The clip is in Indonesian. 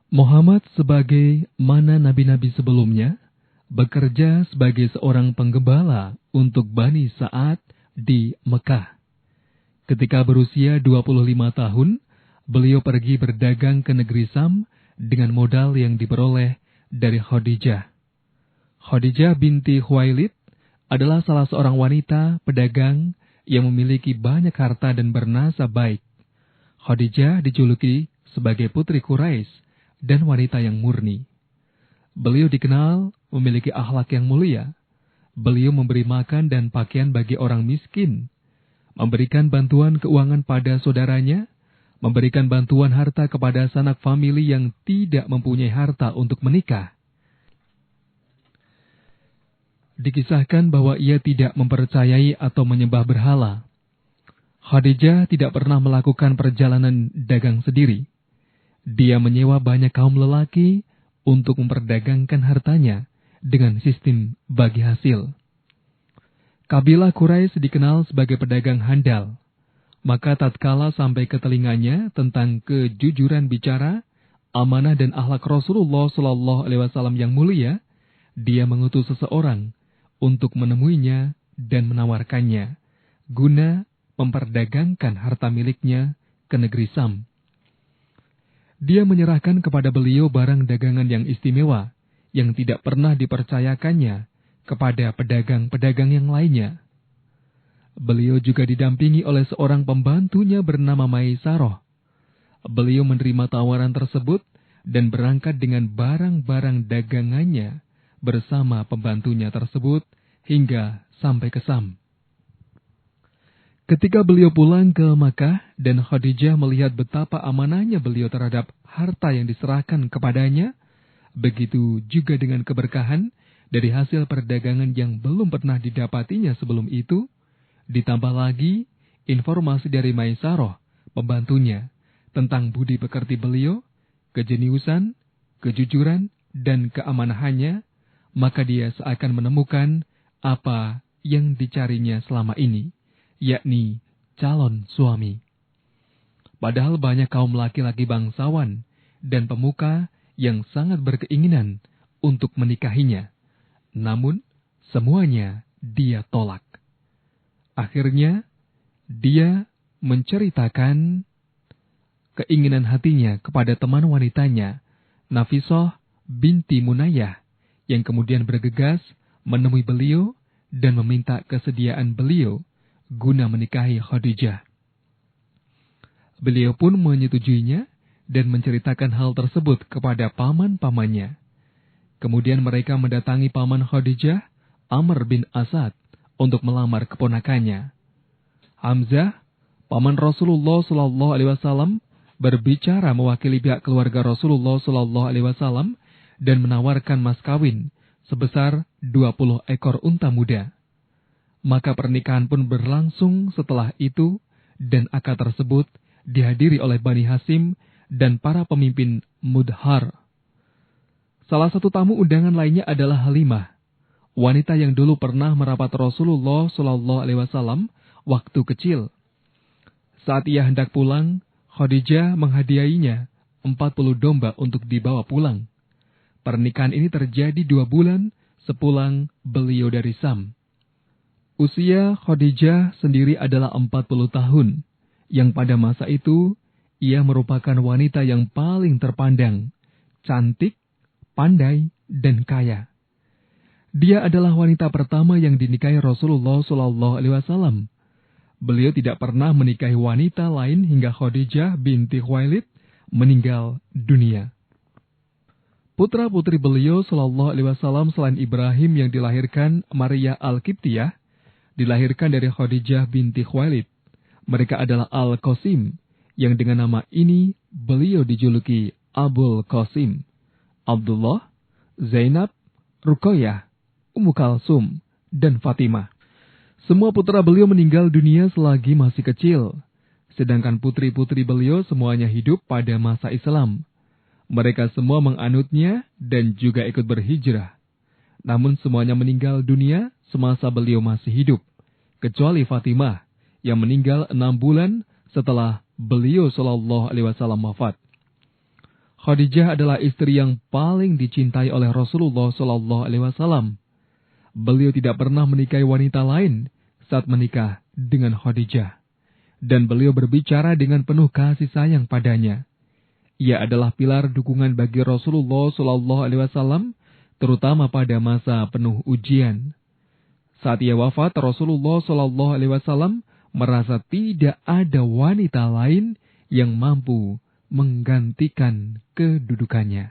Muhammad sebagai mana nabi-nabi sebelumnya, bekerja sebagai seorang penggembala untuk Bani Sa'ad di Mekah. Ketika berusia 25 tahun, beliau pergi berdagang ke negeri Sam dengan modal yang diperoleh dari Khadijah. Khadijah binti Khuwailid adalah salah seorang wanita pedagang yang memiliki banyak harta dan bernasab baik. Khadijah dijuluki sebagai putri Quraisy dan wanita yang murni. Beliau dikenal memiliki akhlak yang mulia. Beliau memberi makan dan pakaian bagi orang miskin, memberikan bantuan keuangan pada saudaranya, memberikan bantuan harta kepada sanak famili yang tidak mempunyai harta untuk menikah. Dikisahkan bahwa ia tidak mempercayai atau menyembah berhala. Khadijah tidak pernah melakukan perjalanan dagang sendiri. Dia menyewa banyak kaum lelaki untuk memperdagangkan hartanya dengan sistem bagi hasil. Kabilah Quraisy dikenal sebagai pedagang handal. Maka tatkala sampai ke telinganya tentang kejujuran bicara, amanah dan akhlak Rasulullah SAW yang mulia, dia mengutus seseorang untuk menemuinya dan menawarkannya, guna memperdagangkan harta miliknya ke negeri Sam. Dia menyerahkan kepada beliau barang dagangan yang istimewa, yang tidak pernah dipercayakannya kepada pedagang-pedagang yang lainnya. Beliau juga didampingi oleh seorang pembantunya bernama Maisaroh. Beliau menerima tawaran tersebut dan berangkat dengan barang-barang dagangannya bersama pembantunya tersebut hingga sampai ke Sam. Ketika beliau pulang ke Makkah dan Khadijah melihat betapa amanahnya beliau terhadap harta yang diserahkan kepadanya, begitu juga dengan keberkahan dari hasil perdagangan yang belum pernah didapatinya sebelum itu, ditambah lagi informasi dari Maisaroh, pembantunya, tentang budi pekerti beliau, kejeniusan, kejujuran, dan keamanahannya, maka dia seakan menemukan apa yang dicarinya selama ini, yakni calon suami. Padahal banyak kaum laki-laki bangsawan dan pemuka yang sangat berkeinginan untuk menikahinya. Namun, semuanya dia tolak. Akhirnya, dia menceritakan keinginan hatinya kepada teman wanitanya, Nafisah binti Munayyah, yang kemudian bergegas menemui beliau dan meminta kesediaan beliau guna menikahi Khadijah. Beliau pun menyetujuinya dan menceritakan hal tersebut kepada paman-pamannya. Kemudian mereka mendatangi paman Khadijah, Amr bin Asad, untuk melamar keponakannya. Hamzah, paman Rasulullah SAW, berbicara mewakili pihak keluarga Rasulullah SAW dan menawarkan mas kawin sebesar 20 ekor unta muda. Maka pernikahan pun berlangsung setelah itu, dan akad tersebut dihadiri oleh Bani Hasim dan para pemimpin Mudhar. Salah satu tamu undangan lainnya adalah Halimah, wanita yang dulu pernah merapat Rasulullah SAW waktu kecil. Saat ia hendak pulang, Khadijah menghadiahinya 40 domba untuk dibawa pulang. Pernikahan ini terjadi 2 bulan sepulang beliau dari Sam. Usia Khadijah sendiri adalah 40 tahun, yang pada masa itu ia merupakan wanita yang paling terpandang, cantik, pandai, dan kaya. Dia adalah wanita pertama yang dinikahi Rasulullah SAW. Beliau tidak pernah menikahi wanita lain hingga Khadijah binti Khuwailid meninggal dunia. Putra-putri beliau SAW selain Ibrahim yang dilahirkan Maria Al-Qibtiyah, dilahirkan dari Khadijah binti Khuwailid. Mereka adalah Al-Qasim, yang dengan nama ini beliau dijuluki Abul Qasim, Abdullah, Zainab, Ruqayyah, Ummu Kalsum, dan Fatimah. Semua putra beliau meninggal dunia selagi masih kecil, sedangkan putri-putri beliau semuanya hidup pada masa Islam. Mereka semua menganutnya dan juga ikut berhijrah. Namun semuanya meninggal dunia semasa beliau masih hidup, kecuali Fatimah yang meninggal 6 bulan setelah beliau SAW wafat. Khadijah adalah istri yang paling dicintai oleh Rasulullah Shallallahu Alaihi Wasallam. Beliau tidak pernah menikahi wanita lain saat menikah dengan Khadijah, dan beliau berbicara dengan penuh kasih sayang padanya. Ia adalah pilar dukungan bagi Rasulullah Shallallahu Alaihi Wasallam, terutama pada masa penuh ujian. Saat ia wafat, Rasulullah Shallallahu Alaihi Wasallam merasa tidak ada wanita lain yang mampu menggantikan kedudukannya.